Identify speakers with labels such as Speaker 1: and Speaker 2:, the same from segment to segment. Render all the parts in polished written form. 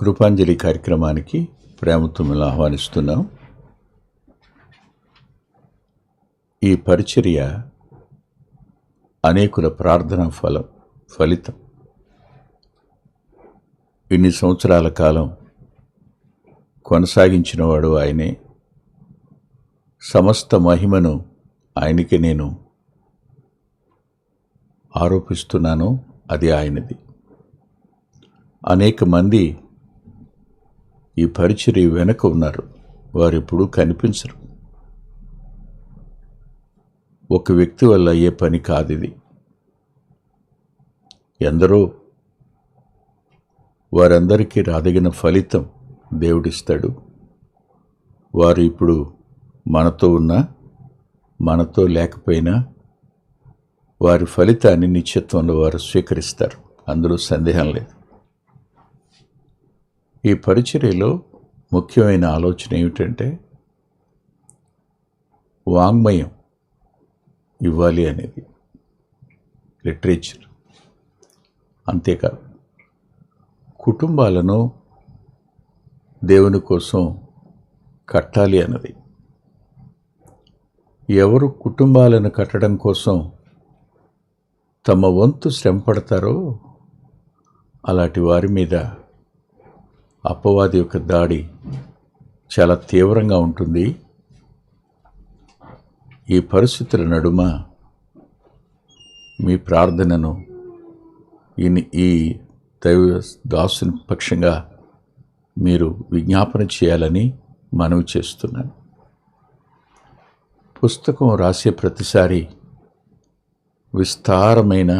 Speaker 1: కృపాంజలి కార్యక్రమానికి ప్రేమతో మిమ్మల్ని ఆహ్వానిస్తున్నాం. ఈ పరిచర్య అనేకుల ప్రార్థన ఫలితం. ఇన్ని సంవత్సరాల కాలం కొనసాగించినవాడు ఆయనే. సమస్త మహిమను ఆయనకి నేను ఆరోపిస్తున్నాను, అది ఆయనది. అనేక మంది ఈ పరిచర్య వెనక ఉన్నారు, వారెప్పుడూ కనిపించరు. ఒక వ్యక్తి వల్ల అయ్యే పని కాదు ఇది. ఎందరో వారందరికీ రాదగిన ఫలితం దేవుడిస్తాడు. వారు ఇప్పుడు మనతో ఉన్నా మనతో లేకపోయినా వారి ఫలితాన్ని నిత్యత్వంలో వారు స్వీకరిస్తారు, అందులో సందేహం లేదు. ఈ పరిచర్యలో ముఖ్యమైన ఆలోచన ఏమిటంటే వాంగ్మయం ఇవ్వాలి అనేది, లిటరేచర్. అంతేకాదు, కుటుంబాలను దేవుని కోసం కట్టాలి అన్నది. ఎవరు కుటుంబాలను కట్టడం కోసం తమ వంతు శ్రమ పడతారో అలాంటి వారి మీద అపవాది యొక్క దాడి చాలా తీవ్రంగా ఉంటుంది. ఈ పరిస్థితుల నడుమ మీ ప్రార్థనను ఈ దైవ దాసుని పక్షంగా మీరు విజ్ఞాపన చేయాలని మనవి చేస్తున్నాను. పుస్తకం రాసే ప్రతిసారి విస్తారమైన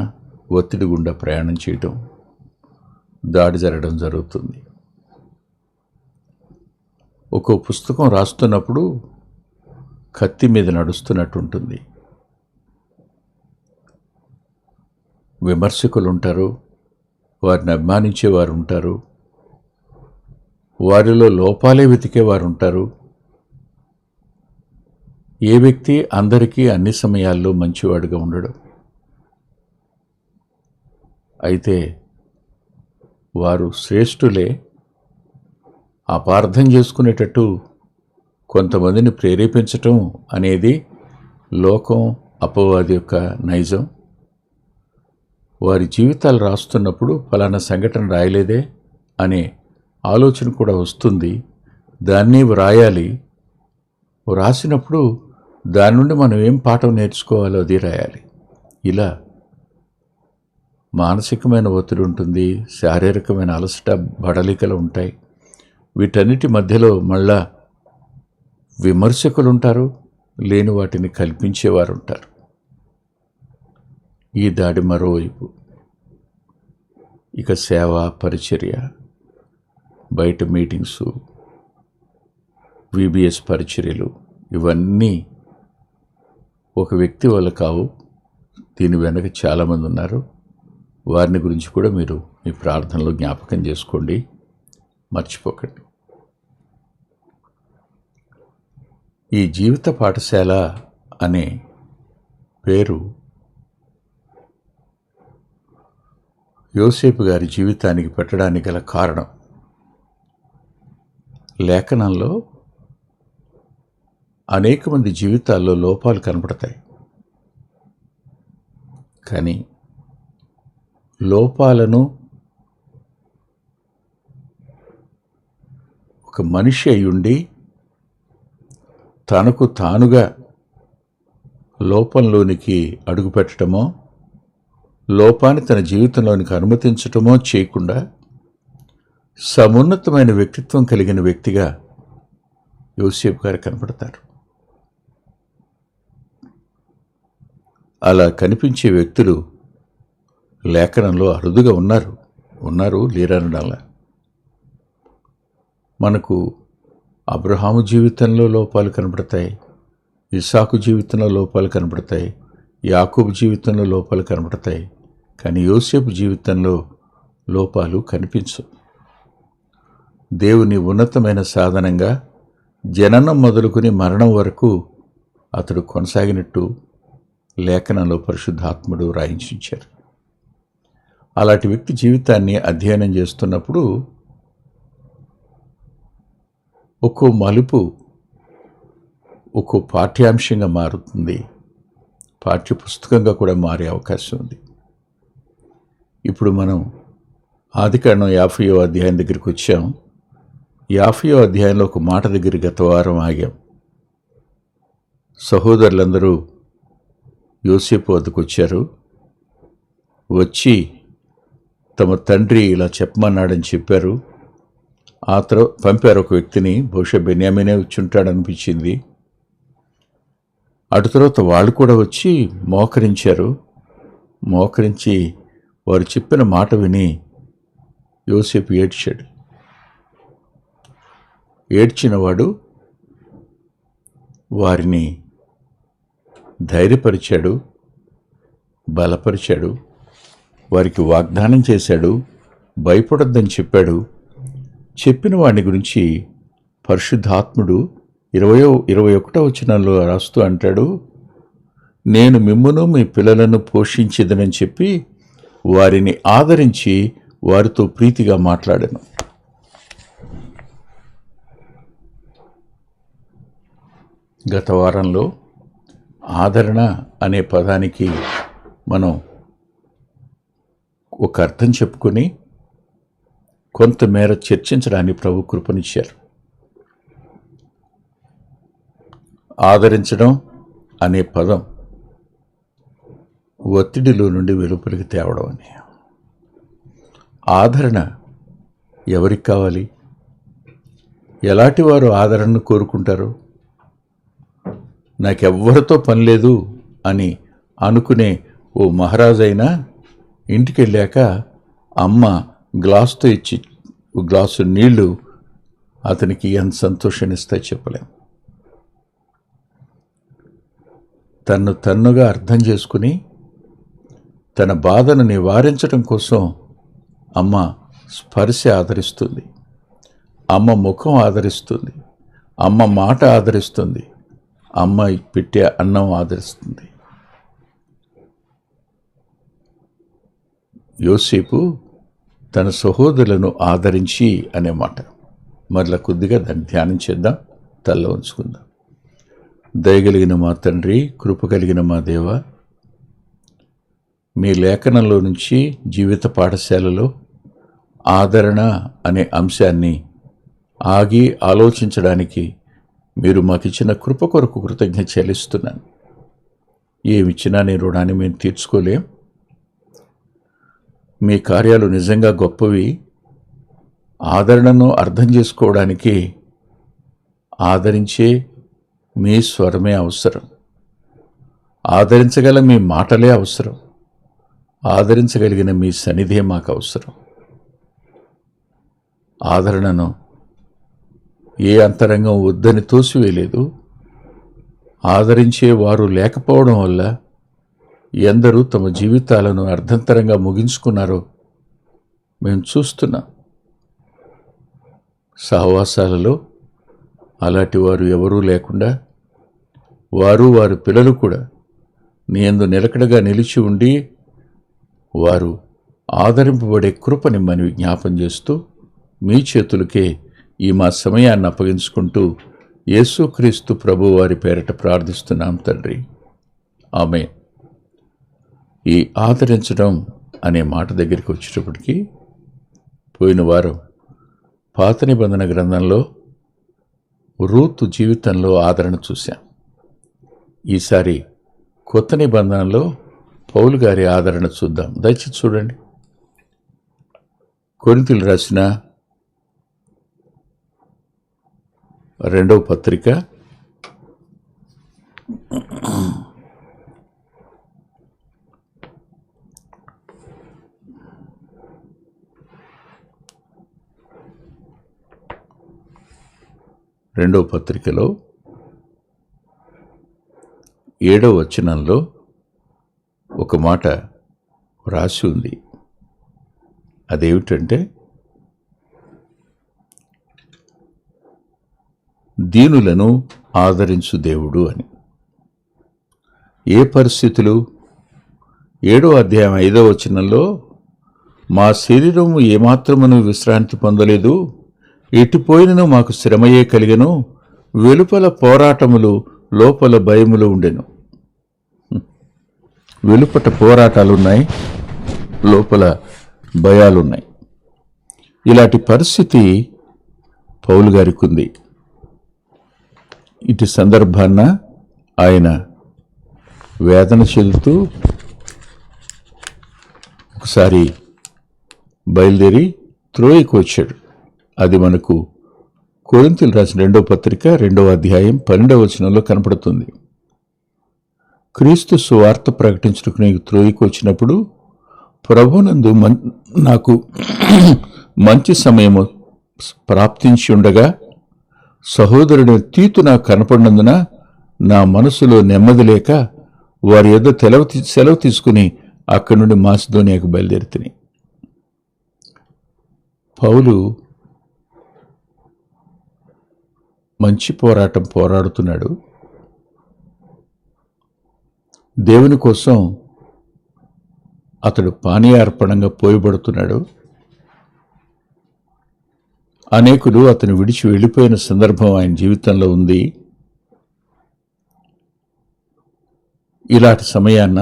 Speaker 1: ఒత్తిడి గుండా ప్రయాణం చేయడం, దాడి జరగడం జరుగుతుంది. ఒక్కో పుస్తకం రాస్తున్నప్పుడు కత్తి మీద నడుస్తున్నట్టు ఉంటుంది. విమర్శకులు ఉంటారు, వారిని అభిమానించేవారు ఉంటారు, వారిలో లోపాలే వెతికేవారు ఉంటారు. ఏ వ్యక్తి అందరికీ అన్ని సమయాల్లో మంచివాడుగా ఉండడు. అయితే వారు శ్రేష్ఠులే. అపార్థం చేసుకునేటట్టు కొంతమందిని ప్రేరేపించటం అనేది లోకం, అపవాది యొక్క నైజం. వారి జీవితాలు రాస్తున్నప్పుడు ఫలానా సంఘటన రాయలేదే అనే ఆలోచన కూడా వస్తుంది. దాన్ని వ్రాయాలి. రాసినప్పుడు దాని నుండి మనం ఏం పాఠం నేర్చుకోవాలో అది రాయాలి. ఇలా మానసికమైన ఒత్తిడి ఉంటుంది, శారీరకమైన అలసట, బడలికలు ఉంటాయి. వీటన్నిటి మధ్యలో మళ్ళా విమర్శకులు ఉంటారు, లేని వాటిని కల్పించేవారు ఉంటారు. ఈ దాడి మరోవైపు. ఇక సేవ, పరిచర్య, బయట మీటింగ్సు, VBS పరిచర్యలు, ఇవన్నీ ఒక వ్యక్తి వల్ల కావు. దీని వెనక చాలామంది ఉన్నారు. వారిని గురించి కూడా మీరు మీ ప్రార్థనలో జ్ఞాపకం చేసుకోండి, మర్చిపోకండి. ఈ జీవిత పాఠశాల అనే పేరు యోసేపు గారి జీవితానికి పెట్టడానికి గల కారణం, లేఖనంలో అనేక మంది జీవితాల్లో లోపాలు కనపడతాయి. కానీ లోపాలను ఒక మనిషి అయ్యుండి తనకు తానుగా లోపంలోనికి అడుగుపెట్టడమో, లోపాన్ని తన జీవితంలోనికి అనుమతించటమో చేయకుండా సమున్నతమైన వ్యక్తిత్వం కలిగిన వ్యక్తిగా యోసేపు గారు కనపడతారు. అలా కనిపించే వ్యక్తులు లేఖనంలో అరుదుగా ఉన్నారు లేరనడాల. మనకు అబ్రహాము జీవితంలో లోపాలు కనపడతాయి, ఇస్సాకు జీవితంలో లోపాలు కనపడతాయి, యాకోబు జీవితంలో లోపాలు కనపడతాయి. కానీ యోసేపు జీవితంలో లోపాలు కనిపించవు. దేవుని ఉన్నతమైన సాధనంగా జననం మొదలుకొని మరణం వరకు అతడు కొనసాగినట్టు లేఖనంలో పరిశుద్ధాత్ముడు రాయించారు. అలాంటి వ్యక్తి జీవితాన్ని అధ్యయనం చేస్తున్నప్పుడు ఒక్కో మలుపు ఒక్కో పాఠ్యాంశంగా మారుతుంది, పాఠ్యపుస్తకంగా కూడా మారే అవకాశం ఉంది. ఇప్పుడు మనం ఆదికాండం 50వ అధ్యాయం దగ్గరికి వచ్చాం. 50వ అధ్యాయంలో ఒక మాట దగ్గర గత వారం ఆగాం. సహోదరులందరూ యోసేపు వద్దకు వచ్చారు. వచ్చి తమ తండ్రి ఇలా చెప్పమన్నాడని చెప్పారు. ఆ తర్వాత పంపారు ఒక వ్యక్తిని, బహుశా బెన్యామీనే వచ్చుంటాడనిపించింది. అటు తర్వాత వాళ్ళు కూడా వచ్చి మోకరించారు. మోకరించి వారు చెప్పిన మాట విని యోసేపు ఏడ్చాడు. ఏడ్చినవాడు వారిని ధైర్యపరిచాడు, బలపరిచాడు, వారికి వాగ్దానం చేశాడు, భయపడొద్దని చెప్పాడు. చెప్పిన వాడిని గురించి పరిశుద్ధాత్ముడు 21వ వచనంలో రాస్తూ అంటాడు, నేను మిమ్మును మీ పిల్లలను పోషించేదనని చెప్పి వారిని ఆదరించి వారితో ప్రీతిగా మాట్లాడాను. గత వారంలో ఆదరణ అనే పదానికి మనం ఒక అర్థం చెప్పుకొని కొంతమేర చర్చించడానికి ప్రభు కృపనిచ్చారు. ఆదరించడం అనే పదం ఒత్తిడిలో నుండి వెలుపలికి తేవడం అని. ఆదరణ ఎవరికి కావాలి? ఎలాంటి వారు ఆదరణను కోరుకుంటారు? నాకెవ్వరితో పని లేదు అని అనుకునే ఓ మహారాజైనా ఇంటికి వెళ్ళాక అమ్మ గ్లాసుతో ఇచ్చి గ్లాసు నీళ్లు అతనికి ఎంత సంతోషాన్ని ఇస్తాయి చెప్పలేం. తన్నుగా అర్థం చేసుకుని తన బాధను నివారించడం కోసం అమ్మ స్పర్శ ఆదరిస్తుంది, అమ్మ ముఖం ఆదరిస్తుంది, అమ్మ మాట ఆదరిస్తుంది, అమ్మ పెట్టే అన్నం ఆదరిస్తుంది. యోసేపు తన సహోదరులను ఆదరించి అనే మాట మరలా కొద్దిగా దాన్ని ధ్యానం చేద్దాం, తల్ల ఉంచుకుందాం. దయగలిగిన మా తండ్రి, కృప కలిగిన మా దేవ, మీ లేఖనంలో నుంచి జీవిత పాఠశాలలో ఆదరణ అనే అంశాన్ని ఆగి ఆలోచించడానికి మీరు మాకిచ్చిన కృప కొరకు కృతజ్ఞత చెల్లిస్తున్నాను. ఏమిచ్చినా నీ రుణాన్ని మేము తీర్చుకోలేం. మీ కార్యాలు నిజంగా గొప్పవి. ఆదరణను అర్థం చేసుకోవడానికి ఆదరించే మీ స్వరమే అవసరం, ఆదరించగల మీ మాటలే అవసరం, ఆదరించగలిగిన మీ సన్నిధే మాకు అవసరం. ఆదరణను ఏ అంతరంగం వద్దని తోసివేయలేదు. ఆదరించే వారు లేకపోవడం వల్ల ఎందరూ తమ జీవితాలను అర్థంతరంగా ముగించుకున్నారో మేము చూస్తున్నాం. సహవాసాలలో అలాంటి వారు ఎవరూ లేకుండా వారి పిల్లలు కూడా నీ యందు నిలకడగా నిలిచి ఉండి వారు ఆదరింపబడే కృపని మనం జ్ఞాపం చేస్తూ మీ చేతులకే ఈ మా సమయాన్ని అప్పగించుకుంటూ యేసుక్రీస్తు ప్రభు వారి పేరట ప్రార్థిస్తున్నాం తండ్రి, ఆమేన్. ఈ ఆదరించడం అనే మాట దగ్గరికి వచ్చేటప్పటికి పోయిన వారం పాత నిబంధన గ్రంథంలో రూతు జీవితంలో ఆదరణ చూశాం. ఈసారి కొత్త నిబంధనలో పౌలు గారి ఆదరణ చూద్దాం. దయచేసి చూడండి. కొరింథీయులకు రాసిన 2వ పత్రిక 2వ పత్రికలో 7వ వచనంలో ఒక మాట రాసి ఉంది. అదేమిటంటే, దీనులను ఆదరించు దేవుడు అని. ఏ పరిస్థితులు? 7వ అధ్యాయం 5వ వచనంలో, మా శరీరము ఏమాత్రమును విశ్రాంతి పొందలేదు, ఎటుపోయినను మాకు శ్రమయే కలిగెను, వెలుపల పోరాటములు లోపల భయములు ఉండెను. వెలుపట పోరాటాలున్నాయి, లోపల భయాలున్నాయి. ఇలాంటి పరిస్థితి పౌలు గారికి ఉంది. ఇటు సందర్భాన్న ఆయన వేదన చెందుతూ ఒకసారి బయలుదేరి త్రోయకు వచ్చాడు. అది మనకు కొరింథీయులకు రాసిన 2వ పత్రిక 2వ అధ్యాయం 12వ వచనంలో కనపడుతుంది. క్రీస్తు సువార్త ప్రకటించుటకు నీకు త్రోయకు వచ్చినప్పుడు ప్రభునందు నాకు మంచి సమయము ప్రాప్తించి ఉండగా సహోదరుడు తీతు నాకు కనపడినందున నా మనసులో నెమ్మది లేక వారి యొద్ద సెలవు తీసుకుని అక్కడి నుండి మాసిదోనియాకు బయలుదేరితిని. పౌలు మంచి పోరాటం పోరాడుతున్నాడు. దేవుని కోసం అతడు పానీయార్పణంగా పోయబడుతున్నాడు. అనేకులు అతను విడిచి వెళ్ళిపోయిన సందర్భం ఆయన జీవితంలో ఉంది. ఇలాంటి సమయాన్న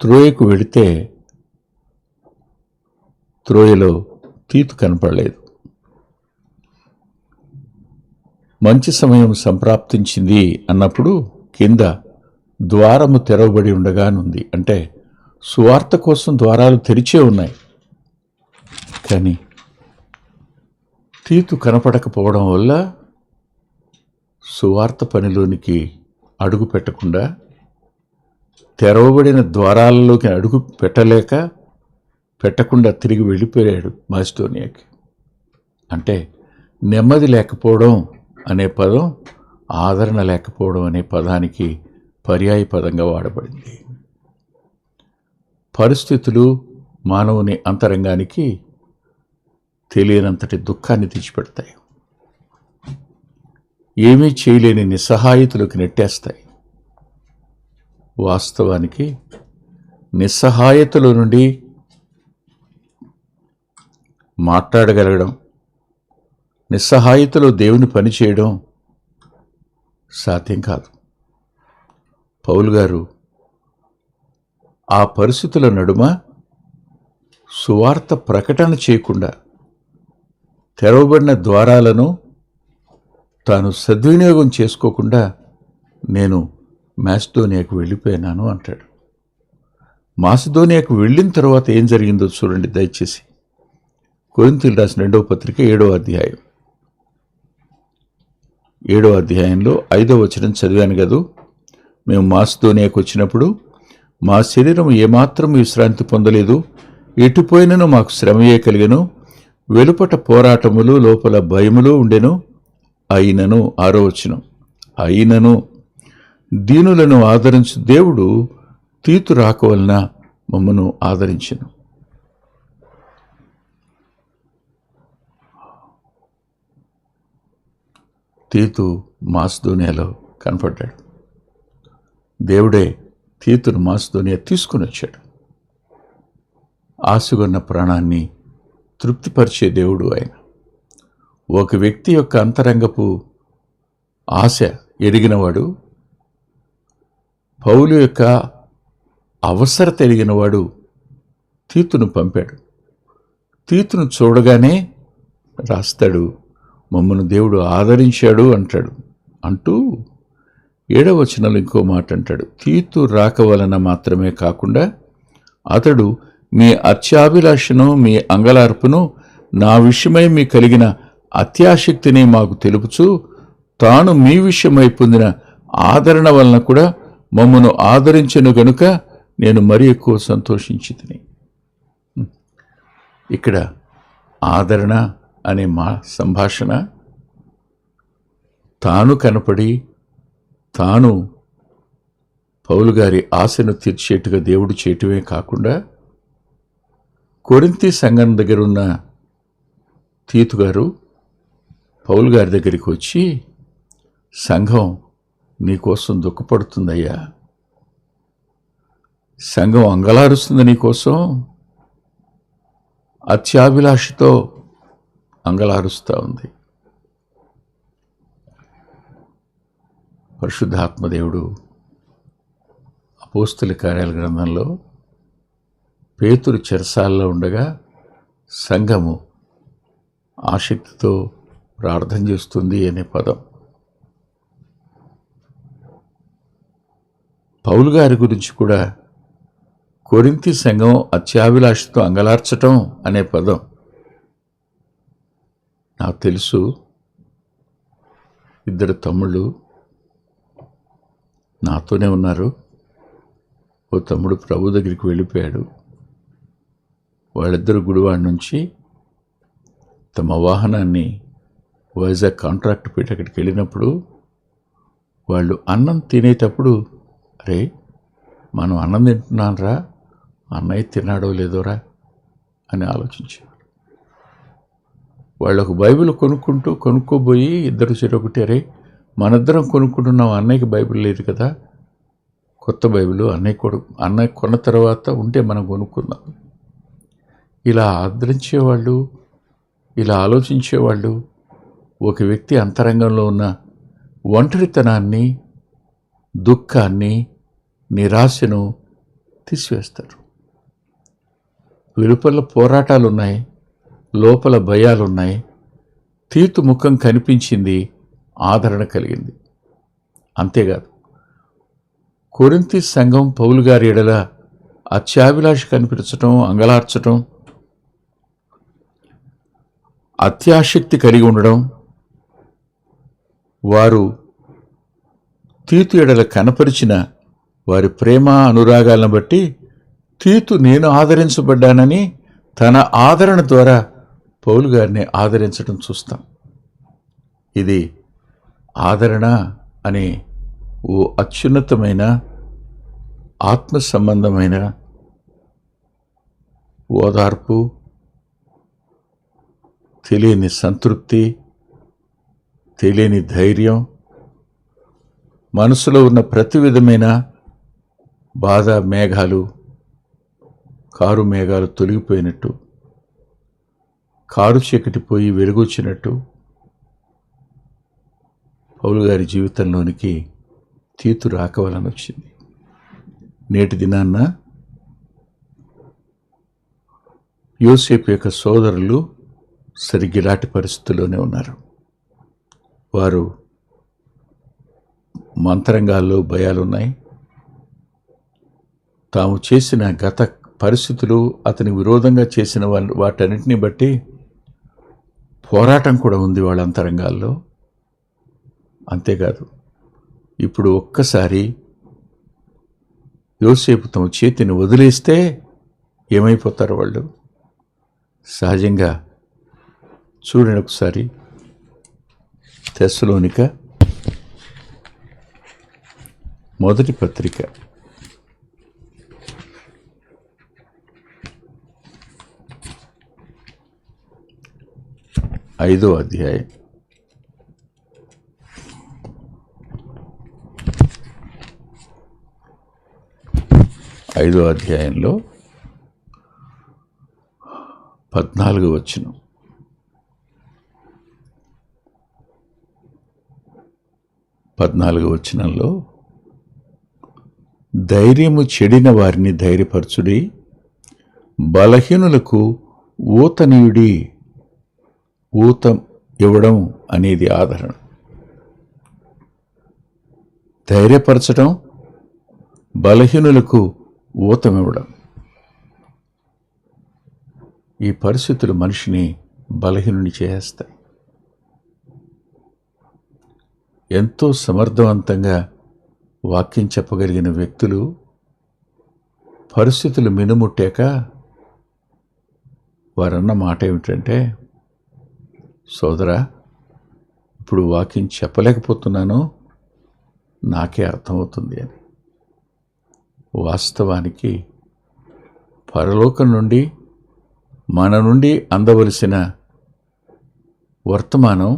Speaker 1: త్రోయకు వెళితే త్రోయలో తీతు కనపడలేదు. మంచి సమయం సంప్రాప్తించింది అన్నప్పుడు కింద ద్వారము తెరవబడి ఉండగానుంది. అంటే సువార్త కోసం ద్వారాలు తెరిచే ఉన్నాయి. కానీ తీతు కనపడకపోవడం వల్ల సువార్త పనిలోనికి అడుగు పెట్టకుండా, తెరవబడిన ద్వారాలలోకి అడుగు పెట్టకుండా తిరిగి వెళ్ళిపోయాడు మాసిదోనియాకి. అంటే నెమ్మది లేకపోవడం అనే పదం ఆదరణ లేకపోవడం అనే పదానికి పర్యాయ పదంగా వాడబడింది. పరిస్థితులు మానవుని అంతరంగానికి తెలియనంతటి దుఃఖాన్ని తెచ్చిపెడతాయి. ఏమీ చేయలేని నిస్సహాయతలోకి నెట్టేస్తాయి. వాస్తవానికి నిస్సహాయతలో నుండి మాట్లాడగలగడం, నిస్సహాయతలో దేవుని పని చేయడం సాధ్యం కాదు. పౌలు గారు ఆ పరిస్థితుల నడుమ సువార్త ప్రకటన చేయకుండా తెరవబడిన ద్వారాలను తాను సద్వినియోగం చేసుకోకుండా నేను మాసిదోనియాకు వెళ్ళిపోయినాను అంటాడు. మాసిదోనియాకు వెళ్ళిన తర్వాత ఏం జరిగిందో చూడండి దయచేసి. కొరింథీయులకు రాసిన 2వ పత్రిక 7వ అధ్యాయం 7వ అధ్యాయంలో 5వ వచనం చదివాను కదూ. మేము మాసిదోనియాకు వచ్చినప్పుడు మా శరీరం ఏమాత్రం విశ్రాంతి పొందలేదు, ఎటుపోయినను మాకు శ్రమయే కలిగెను, వెలుపట పోరాటములు లోపల భయములు ఉండెను. అయినను 6వ వచనం, అయినను దీనులను ఆదరించు దేవుడు తీతు రాక వలన మమ్మను ఆదరించెను. తీతు మాసిదోనియాలో కనపడ్డాడు. దేవుడే తీతును మాసిదోనియా తీసుకుని వచ్చాడు. ఆశగొన్న ప్రాణాన్ని తృప్తిపరిచే దేవుడు ఆయన. ఒక వ్యక్తి యొక్క అంతరంగపు ఆశ ఎరిగినవాడు, పౌలు యొక్క అవసరత ఎరిగినవాడు తీతును పంపాడు. తీతును చూడగానే రాస్తాడు, మమ్మను దేవుడు ఆదరించాడు అంటాడు. అంటూ 7వ వచనంలో ఇంకో మాట అంటాడు, తీతు రాక వలన మాత్రమే కాకుండా అతడు మీ అత్యాభిలాషను మీ అంగలార్పును నా విషయమై మీ కలిగిన అత్యాసక్తిని మాకు తెలుపుచు తాను మీ విషయమై పొందిన ఆదరణ వలన కూడా మమ్మను ఆదరించెను గనుక నేను మరీ ఎక్కువ సంతోషించితిని. ఇక్కడ ఆదరణ అనే సంభాషణ తాను కనపడి తాను పౌలు గారి ఆశను తీర్చేట్టుగా దేవుడు చేయటమే కాకుండా, కొరింథీ సంఘం దగ్గర ఉన్న తీతు గారు పౌలు గారి దగ్గరికి వచ్చి, సంఘం నీకోసం దుఃఖపడుతుందయ్యా, సంఘం అంగలారుస్తుంది నీకోసం, అత్యాభిలాషతో అంగలారుస్తూ ఉంది. పరిశుద్ధాత్మదేవుడు అపోస్తుల కార్యాల గ్రంథంలో పేతురు చెరసాల్లో ఉండగా సంఘము ఆసక్తితో ప్రార్థన చేస్తుంది అనే పదం పౌలు గారి గురించి కూడా కొరింథీ సంఘం అత్యాభిలాషతో అంగలార్చటం అనే పదం నాకు తెలుసు. ఇద్దరు తమ్ముళ్ళు నాతోనే ఉన్నారు. ఓ తమ్ముడు ప్రభు దగ్గరికి వెళ్ళిపోయాడు. వాళ్ళిద్దరు గుడివాడ నుంచి తమ వాహనాన్ని వైజాగ్ కాంట్రాక్ట్ పెట్టి అక్కడికి వెళ్ళినప్పుడు వాళ్ళు అన్నం తినేటప్పుడు, అరే మనం అన్నం తింటున్నానరా, అన్నయ్య తిన్నాడో లేదోరా అని ఆలోచించారు. వాళ్ళు ఒక బైబిల్ కొనుక్కోబోయి ఇద్దరు చెరొకటి, అరే మనిద్దరం కొనుక్కుంటున్నాం, అన్నయ్యకి బైబిల్ లేదు కదా, కొత్త బైబిల్ అన్నయ్య కొన్న తర్వాత ఉంటే మనం కొనుక్కుందాం. ఇలా ఆదరించేవాళ్ళు, ఇలా ఆలోచించేవాళ్ళు ఒక వ్యక్తి అంతరంగంలో ఉన్న ఒంటరితనాన్ని, దుఃఖాన్ని, నిరాశను తీసివేస్తారు. వెలుపల పోరాటాలున్నాయి, లోపల భయాలున్నాయి. తీతు ముఖం కనిపించింది, ఆదరణ కలిగింది. అంతేకాదు, కొరింథీ సంఘం పౌలు గారి ఎడల అత్యాభిలాష కనిపించటం, అంగలార్చటం, అత్యాసక్తి కలిగి ఉండడం, వారు తీతు ఎడల కనపరిచిన వారి ప్రేమ అనురాగాలను బట్టి తీతు నేను ఆదరించబడ్డానని తన ఆదరణ ద్వారా పౌలు గారిని ఆదరించడం చూస్తాం. ఇది ఆదరణ అనే ఓ అత్యున్నతమైన ఆత్మ సంబంధమైన ఓదార్పు, తెలియని సంతృప్తి, తెలియని ధైర్యం, మనసులో ఉన్న ప్రతి విధమైన బాధ మేఘాలు, కారు మేఘాలు తొలగిపోయినట్టు, కారు చీకటి పోయి వెలుగొచ్చినట్టు పౌలు గారి జీవితంలోనికి తీతు రాకవలన వచ్చింది. నేటి దినాన్న యోసేపు యొక్క సోదరులు సరిగ్గా ఇలాంటి పరిస్థితుల్లోనే ఉన్నారు. వారు మంతరంగాల్లో భయాలున్నాయి. తాము చేసిన గత పరిస్థితులు, అతని విరోధంగా చేసిన వాటన్నిటిని బట్టి పోరాటం కూడా ఉంది వాళ్ళ అంతరంగాల్లో. అంతేకాదు, ఇప్పుడు ఒక్కసారి యోసేపు తమ చేతిని వదిలేస్తే ఏమైపోతారు వాళ్ళు? సహజంగా చూడండి ఒకసారి తెస్సలోనిక మొదటి పత్రిక 5వ అధ్యాయం 5వ అధ్యాయంలో 14వ వచనం. 14వ వచనంలో, ధైర్యము చెడిన వారిని ధైర్యపరచుడి, బలహీనులకు ఊతనీయుడి. ఊతం ఇవ్వడం అనేది ఆదరణ. ధైర్యపరచడం, బలహీనులకు ఊతమివ్వడం. ఈ పరిస్థితులు మనిషిని బలహీనుని చేస్తాయి. ఎంతో సమర్థవంతంగా వాక్యం చెప్పగలిగిన వ్యక్తులు పరిస్థితులు మినుముట్టాక వారన్న మాట ఏమిటంటే, సోదరా, ఇప్పుడు వాక్యం చెప్పలేకపోతున్నాను, నాకే అర్థమవుతుంది అని. వాస్తవానికి పరలోకం నుండి మన నుండి అందవలసిన వర్తమానం,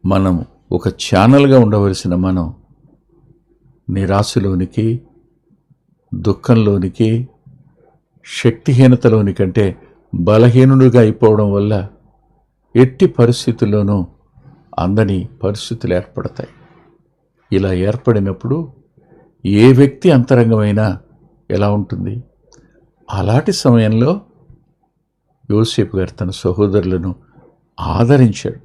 Speaker 1: మనం ఒక ఛానల్గా ఉండవలసిన మనం నిరాశలోనికి, దుఃఖంలోనికి, శక్తిహీనతలోనికంటే బలహీనుడిగా అయిపోవడం వల్ల ఎట్టి పరిస్థితుల్లోనూ అందని పరిస్థితులు ఏర్పడతాయి. ఇలా ఏర్పడినప్పుడు ఏ వ్యక్తి అంతరంగమైనా ఎలా ఉంటుంది? అలాంటి సమయంలో యోసేపు గారు తన సహోదరులను ఆదరించాడు.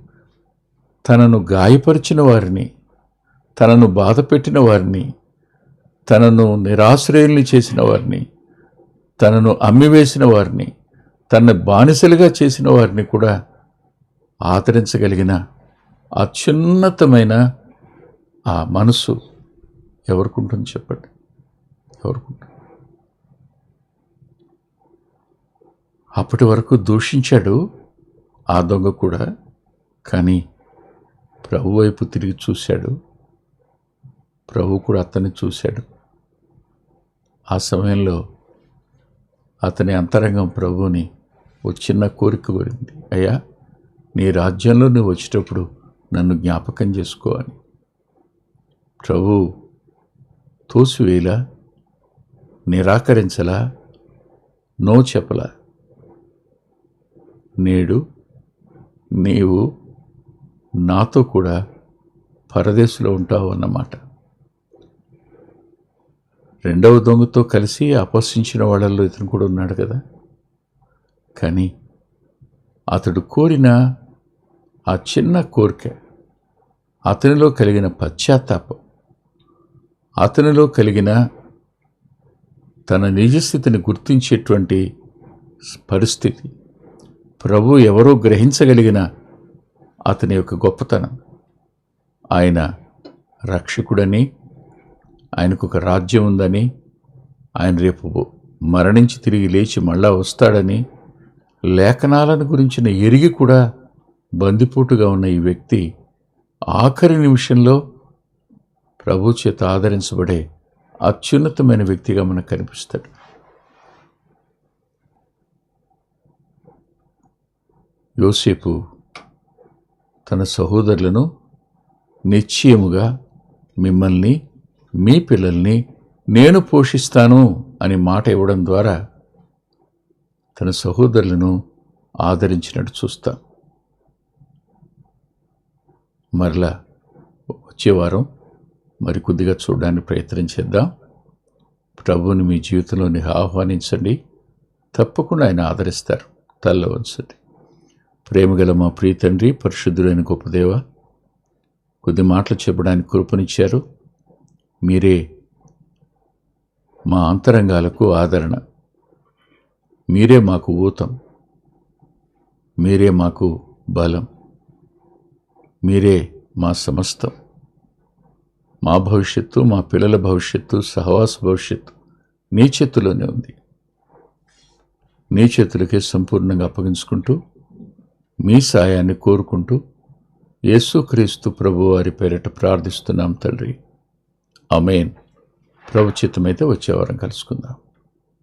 Speaker 1: తనను గాయపరిచిన వారిని, తనను బాధపెట్టిన వారిని, తనను నిరాశ్రయుల్ని చేసిన వారిని, తనను అమ్మివేసిన వారిని, తనను బానిసలుగా చేసిన వారిని కూడా ఆదరించగలిగిన అత్యున్నతమైన ఆ మనసు ఎవరికుంటుంది చెప్పండి? ఎవరికుంటుంది? అప్పటి వరకు దూషించాడు ఆ దొంగ కూడా, కానీ ప్రభు వైపు తిరిగి చూశాడు. ప్రభు కూడా అతన్ని చూశాడు. ఆ సమయంలో అతని అంతరంగం ప్రభువుని ఓ చిన్న కోరిక కోరింది, అయ్యా నీ రాజ్యంలో నువ్వు వచ్చేటప్పుడు నన్ను జ్ఞాపకం చేసుకో అని. ప్రభు తోసివేలా, నిరాకరించలా, నో చెప్పలా. నేడు నీవు నాతో కూడా పరదేశంలో ఉంటావు అన్నమాట. రెండవ దొంగతో కలిసి అపహసించిన వాళ్ళల్లో ఇతను కూడా ఉన్నాడు కదా. కానీ అతడు కోరిన ఆ చిన్న కోరిక, అతనిలో కలిగిన పశ్చాత్తాపం, అతనిలో కలిగిన తన నిజస్థితిని గుర్తించేటువంటి పరిస్థితి, ప్రభు ఎవరో గ్రహించగలిగిన అతని యొక్క గొప్పతనం, ఆయన రక్షకుడని, ఆయనకు ఒక రాజ్యం ఉందని, ఆయన రేపు మరణించి తిరిగి లేచి మళ్ళా వస్తాడని లేఖనాలను గురించిన ఎరిగి కూడా బందిపోటుగా ఉన్న ఈ వ్యక్తి ఆఖరి నిమిషంలో ప్రభు చేత ఆదరించబడే అత్యున్నతమైన వ్యక్తిగా మనకు కనిపిస్తాడు. యోసేపు తన సహోదరులను నిశ్చయముగా మిమ్మల్ని, మీ పిల్లల్ని నేను పోషిస్తాను అని మాట ఇవ్వడం ద్వారా తన సహోదరులను ఆదరించినట్టు చూస్తాం. మరలా వచ్చే వారం మరికొద్దిగా చూడడానికి ప్రయత్నం చేద్దాం. ప్రభువుని మీ జీవితంలోని ఆహ్వానించండి, తప్పకుండా ఆయన ఆదరిస్తారు. తల్ల వంచండి. ప్రేమగల మా ప్రియ తండ్రి, పరిశుద్ధులైన గొప్ప దేవ, కొద్ది మాటలు చెప్పడానికి కృపనిచ్చారు. మీరే మా అంతరంగాలకు ఆదరణ, మీరే మాకు ఊతం, మీరే మాకు బలం, మీరే మా సమస్తం. మా భవిష్యత్తు, మా పిల్లల భవిష్యత్తు, సహవాస భవిష్యత్తు నీ చేతిలోనే ఉంది. నీ చేతులకే సంపూర్ణంగా అప్పగించుకుంటూ మీ సాయాన్ని కోరుకుంటూ యేసుక్రీస్తు ప్రభు వారి పేరిట ప్రార్థిస్తున్నాం తండ్రి. ఆమేన్. ప్రభు చిత్తమైతే వచ్చే వారం కలుసుకుందాం.